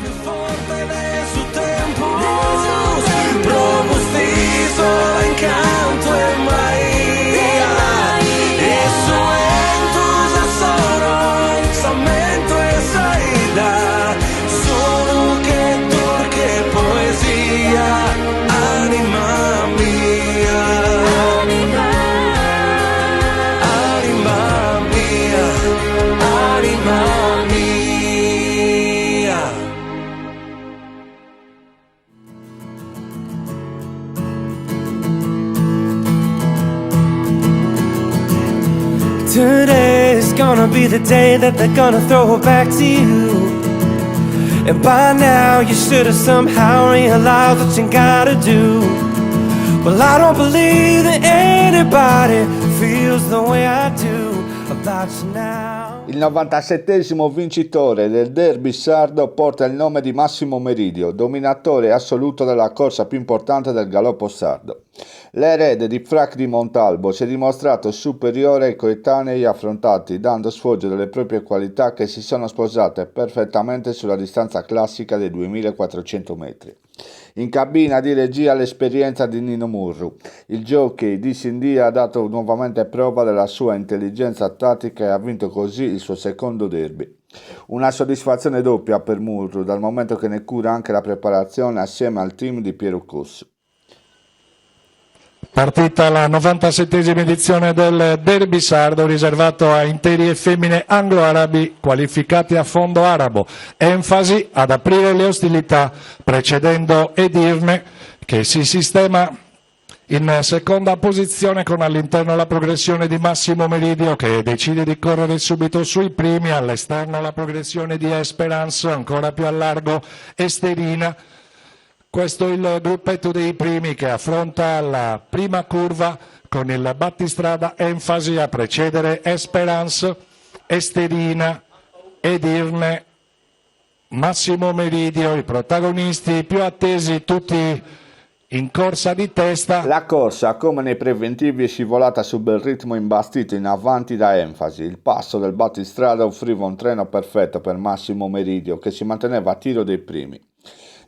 più forte de su tempus, robustis sola incanto e Maria, e su entus asoros, samento e saida, solo che turche poesia, anima mia, anima mia, anima mia. Today's gonna be the day that they're gonna throw it back to you. And by now you should have somehow realized what you gotta do. Well, I don't believe that anybody feels the way I do about you now. Il 97esimo vincitore del derby sardo porta il nome di Massimo Meridio, dominatore assoluto della corsa più importante del galoppo sardo. L'erede di Frac di Montalbo si è dimostrato superiore ai coetanei affrontati, dando sfoggio delle proprie qualità che si sono sposate perfettamente sulla distanza classica dei 2400 metri. In cabina di regia l'esperienza di Nino Murru. Il jockey di Sindia ha dato nuovamente prova della sua intelligenza tattica e ha vinto così il suo secondo derby. Una soddisfazione doppia per Murru, dal momento che ne cura anche la preparazione assieme al team di Piero Cus. Partita la 97esima edizione del Derby sardo riservato a interi e femmine anglo-arabi qualificati a fondo arabo. Enfasi ad aprire le ostilità precedendo Edirne che si sistema in seconda posizione con all'interno la progressione di Massimo Meridio che decide di correre subito sui primi, all'esterno la progressione di Esperance, ancora più a largo Esterina. Questo è il gruppetto dei primi che affronta la prima curva con il battistrada Enfasi a precedere Esperance, Esterina, Edirne, Massimo Meridio, i protagonisti più attesi tutti in corsa di testa. La corsa, come nei preventivi, è scivolata su bel ritmo imbastito in avanti da Enfasi. Il passo del battistrada offriva un treno perfetto per Massimo Meridio che si manteneva a tiro dei primi.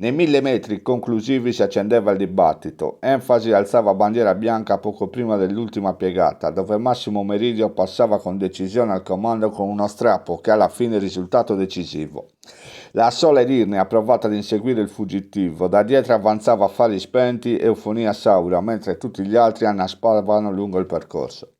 Nei 1000 metri conclusivi si accendeva il dibattito. Enfasi alzava bandiera bianca poco prima dell'ultima piegata, dove Massimo Meridio passava con decisione al comando con uno strappo che alla fine è risultato decisivo. La sola Edirne ha provato ad inseguire il fuggitivo, da dietro avanzava a fari spenti Eufonia Saura, mentre tutti gli altri annaspavano lungo il percorso.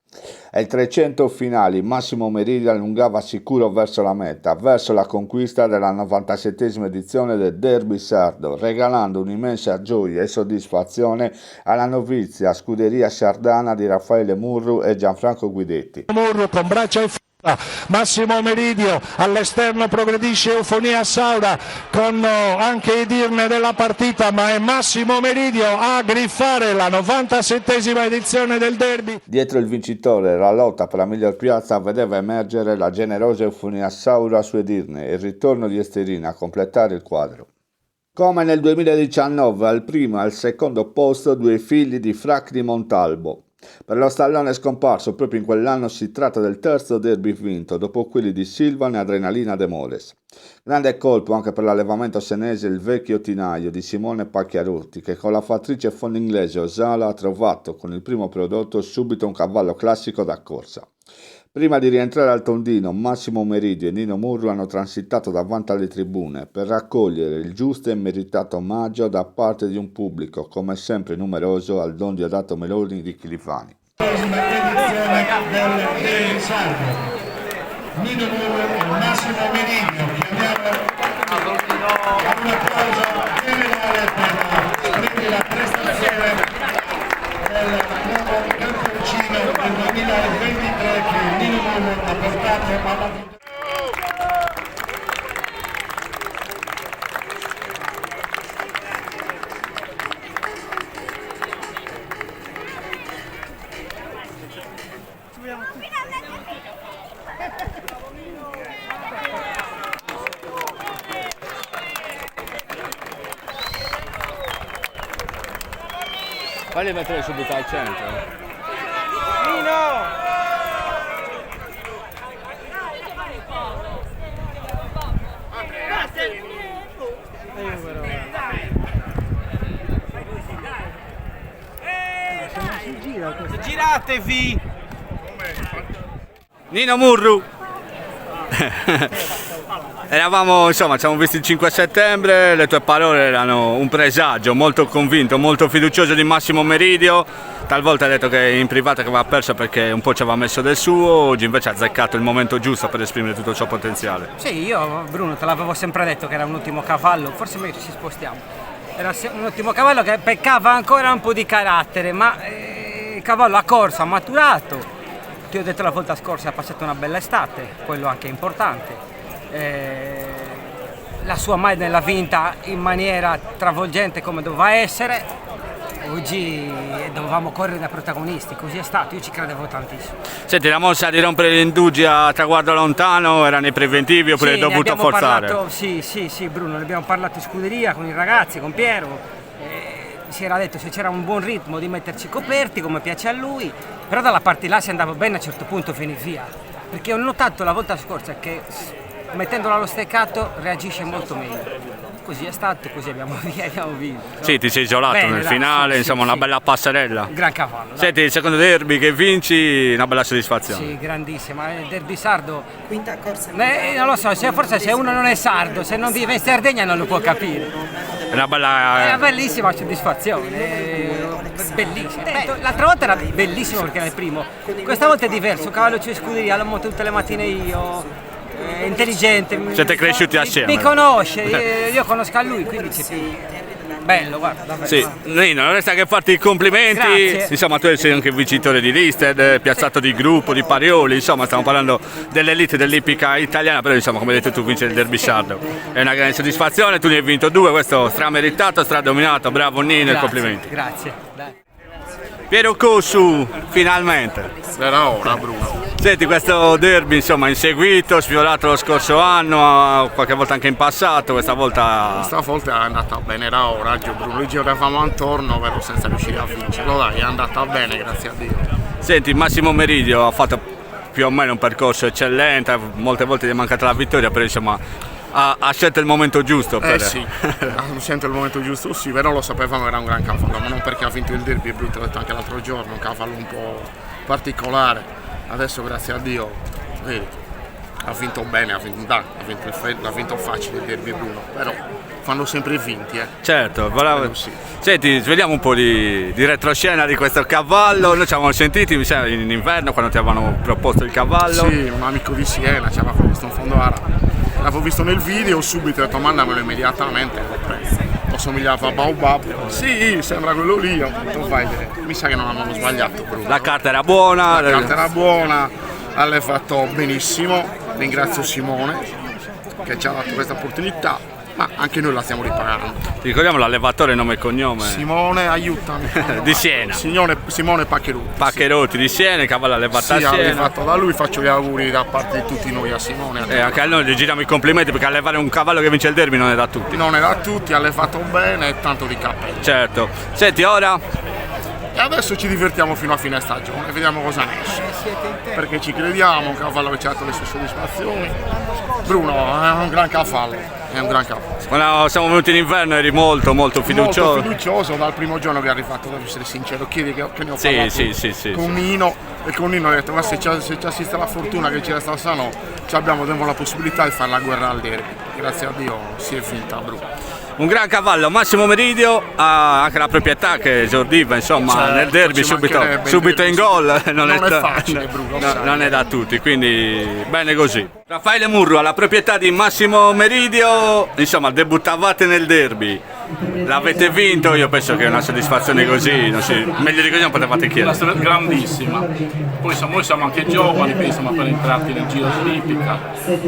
Ai 300 finali Massimo Meridio allungava sicuro verso la meta, verso la conquista della 97esima edizione del Derby sardo, regalando un'immensa gioia e soddisfazione alla novizia scuderia sardana di Raffaele Murru e Gianfranco Guidetti. Murru con braccia e Massimo Meridio all'esterno progredisce Eufonia Saura con anche Edirne della partita, ma è Massimo Meridio a griffare la 97esima edizione del derby. Dietro il vincitore la lotta per la miglior piazza vedeva emergere la generosa Eufonia Saura su Edirne e il ritorno di Esterina a completare il quadro. Come nel 2019 al primo e al secondo posto due figli di Frac di Montalbo. Per lo stallone scomparso proprio in quell'anno si tratta del terzo derby vinto, dopo quelli di Silvan e Adrenalina de Mores. Grande colpo anche per l'allevamento senese Il Vecchio Tinaio di Simone Pacchiarutti, che con la fattrice fondo inglese Osala ha trovato con il primo prodotto subito un cavallo classico da corsa. Prima di rientrare al tondino, Massimo Meridio e Nino Murru hanno transitato davanti alle tribune per raccogliere il giusto e meritato omaggio da parte di un pubblico, come sempre numeroso, al Don Diodato Meloni di Chilifani. Edizione del Derby sardo. Nino Murru e Massimo Meridio. Chiamiamo a un applauso generale per la prestazione del nuovo campioncino del 2023 che Nino Murru ha portato alla vittoria. Fagli mettere subito al centro. Nino! Ritiratevi! Nino Murru. Eravamo, insomma, ci siamo visti il 5 settembre, le tue parole erano un presagio, molto convinto, molto fiducioso di Massimo Meridio. Talvolta hai detto che in privato che aveva perso perché un po' ci aveva messo del suo, oggi invece ha azzeccato il momento giusto per esprimere tutto il suo potenziale. Sì, io Bruno te l'avevo sempre detto che era un ultimo cavallo, forse meglio ci spostiamo. Era un ultimo cavallo che peccava ancora un po' di carattere, ma il cavallo ha corso, ha maturato. Ti ho detto la volta scorsa ha passato una bella estate, quello anche è importante. La sua Maiden l'ha vinta in maniera travolgente come doveva essere. Oggi dovevamo correre da protagonisti, così è stato, io ci credevo tantissimo. Senti, la mossa di rompere gli indugi a traguardo lontano era nei preventivi oppure hai dovuto forzare? Sì, Bruno, ne abbiamo parlato in scuderia con i ragazzi, con Piero. Si era detto se c'era un buon ritmo di metterci coperti come piace a lui, però dalla parte là si andava bene a un certo punto viene via, perché ho notato la volta scorsa che mettendola allo steccato reagisce molto meglio. Così è stato, così abbiamo vinto. Sì, ti sei isolato bene, nel dai, finale, sì, insomma, una bella passerella. Gran cavallo. Dai. Senti, il secondo derby che vinci, una bella soddisfazione. Sì, grandissima. Il derby sardo. Quinta corsa. Non lo so, forse se uno non è sardo, se non vive in Sardegna non lo può capire. È una bella. È una bellissima soddisfazione. Bellissima. L'altra volta era bellissimo perché era il primo. Questa volta è diverso, cavallo c'è scuderia, l'ho montato tutte le mattine io. È intelligente, siete cresciuti assieme. Mi conosce, io conosco a lui, quindi c'è più. Bello, guarda, davvero. Sì, Nino, non resta che farti i complimenti. Grazie. Insomma, tu sei anche vincitore di listed, piazzato di gruppo, di parioli, insomma, stiamo parlando dell'elite dell'ippica italiana, però insomma, come hai detto tu, vincere il derby sardo. È una grande soddisfazione, tu ne hai vinto 2, questo strameritato, stradominato, bravo Nino, e complimenti. Grazie. Dai. Piero Cossu, finalmente. Era ora, Bruno. Senti, questo derby insomma inseguito, sfiorato lo scorso anno, qualche volta anche in passato, questa volta È andata bene, era ora, Bruno, giocavamo attorno però senza riuscire a vincerlo, dai, è andata bene, grazie a Dio. Senti, Massimo Meridio ha fatto più o meno un percorso eccellente, molte volte gli è mancata la vittoria, però insomma ha scelto il momento giusto. Sì, ha scelto il momento giusto, sì, però lo sapevamo era un gran cavallo, ma non perché ha vinto il derby, è brutto, l'ho detto anche l'altro giorno, un cavallo un po' particolare. Adesso grazie a Dio, vedi, ha vinto bene, ha vinto facile il derby Bruno, però fanno sempre i vinti. Certo, sì. Senti, svegliamo un po' di retroscena di questo cavallo, noi ci avevamo sentiti mi sembra, in inverno quando ti avevano proposto il cavallo. Sì, un amico di Siena ci aveva proposto un fondo arabe, l'avevo visto nel video, subito ho detto mandamelo immediatamente, l'ho preso. Somigliava a Baobab, sì, sembra quello lì, ho detto vai, mi sa che non abbiamo sbagliato Bruno. La carta era buona. La carta era buona, l'ha fatto benissimo, ringrazio Simone che ci ha dato questa opportunità, ma anche noi la stiamo ripagando. Ti ricordiamo l'allevatore nome e cognome? Simone, aiutami. Di Siena. Simone Paccheruti. Paccheruti di Siena, il cavallo allevato a Sì, Siena. fatto da lui, faccio gli auguri da parte di tutti noi a Simone. E anche a noi gli giriamo i complimenti perché allevare un cavallo che vince il derby non è da tutti. Non è da tutti, ha fatto bene e tanto di cappello. Certo. Senti, ora E adesso ci divertiamo fino a fine stagione, vediamo cosa ne esce. Perché ci crediamo, un cavallo che ci ha dato le sue soddisfazioni. Bruno è un gran cavallo, è un gran cavallo. quando siamo venuti in inverno eri molto fiducioso. Molto fiducioso dal primo giorno che è arrivato, devo essere sincero, chiedi che ne ho parlato Sì. con Nino e con Nino ho detto ma se ci assiste la fortuna che ci resta sano abbiamo la possibilità di fare la guerra al derby. Grazie a Dio si è finta Bruno. Un gran cavallo, Massimo Meridio ha anche la proprietà che esordiva insomma Certo, nel derby ci mancherebbe subito in gol. Non è facile Bruno. Non è da tutti, quindi bene così. Raffaele Murru alla proprietà di Massimo Meridio, insomma debuttavate nel derby, l'avete vinto, io penso che è una soddisfazione così, meglio di così non potevate Una chiedere. storia grandissima, poi noi siamo anche giovani, siamo appena entrati nel giro d'ippica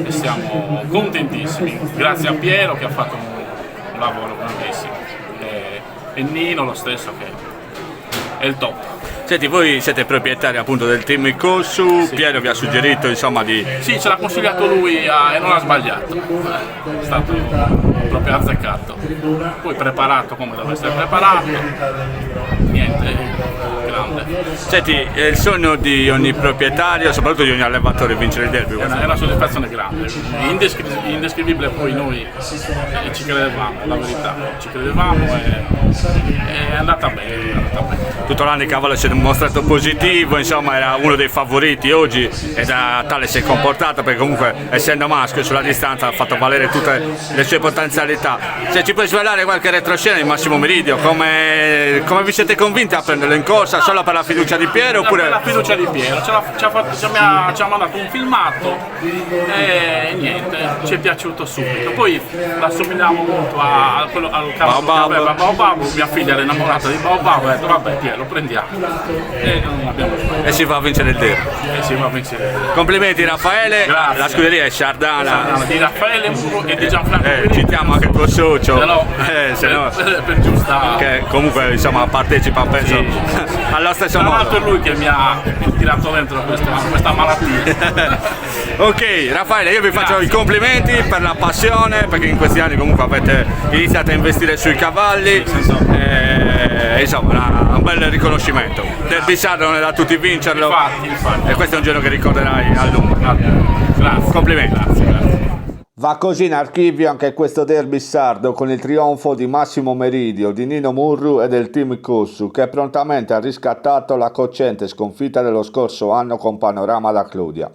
e siamo contentissimi, grazie a Piero che ha fatto un lavoro grandissimo e Nino lo stesso che è il top. Senti, voi siete proprietari appunto del team Cossu, Sì. Piero vi ha suggerito insomma di... Sì, ce l'ha consigliato lui e non ha sbagliato, è stato proprio azzeccato, poi preparato come deve essere preparato, niente, grande. grande. Senti, è il sogno di ogni proprietario, soprattutto di ogni allevatore, vincere il derby. È una soddisfazione grande, indescrivibile. Poi noi ci credevamo, la verità, ci credevamo e è andata bene. Tutto l'anno il cavallo si è dimostrato positivo, insomma era uno dei favoriti oggi e da tale si è comportato, perché comunque essendo maschio sulla distanza ha fatto valere tutte le sue potenzialità. Se ci puoi svelare qualche retroscena di Massimo Meridio, come vi siete convinti a prenderlo in corsa? Solo per la fiducia di Piero oppure... Per la fiducia di Piero, ci ha mandato un filmato e niente, ci è piaciuto subito. Poi l'assomigliamo molto al cavallo che aveva Baobab, mia figlia era innamorata di Baobab, ha detto vabbè Piero, lo prendiamo e non abbiamo fatto. E si va a vincere il derby. Complimenti Raffaele. Grazie. La scuderia è Sardana Di Raffaele Muro e di Gianfranco citiamo anche il tuo socio per giusta, che comunque insomma partecipa penso allo stesso tra modo. l'altro è lui che mi ha tirato dentro questa malattia. Ok Raffaele, io vi faccio i complimenti per la passione, perché in questi anni comunque avete iniziato a investire sui cavalli e insomma un bel riconoscimento. Derby sardo non è da tutti vincerlo, Infatti. e questo è un giorno che ricorderai a lungo. Grazie. Complimenti. Grazie. Va così in archivio anche questo derby sardo con il trionfo di Massimo Meridio, di Nino Murru e del team Cossu, che prontamente ha riscattato la cocente sconfitta dello scorso anno con Panorama da Clodia.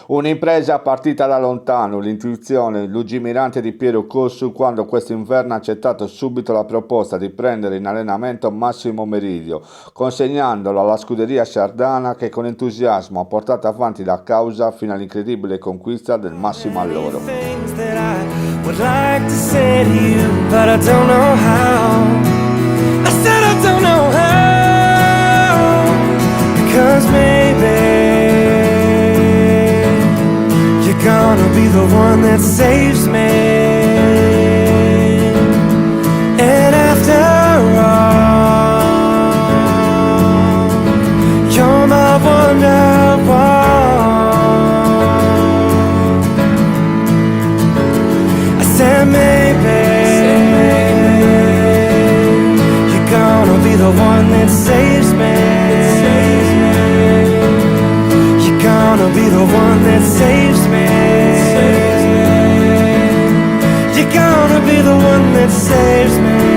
Un'impresa partita da lontano, l'intuizione lungimirante di Piero Cossu quando quest'inverno ha accettato subito la proposta di prendere in allenamento Massimo Meridio, consegnandolo alla scuderia sardana che con entusiasmo ha portato avanti la causa fino all'incredibile conquista del massimo alloro. That I would like to say to you, but I don't know how. I said I don't know how, because maybe you're gonna be the one that saves me. And after all, you're my wonderwall. Said maybe you're gonna be the one that saves me. You're gonna be the one that saves me. You're gonna be the one that saves me.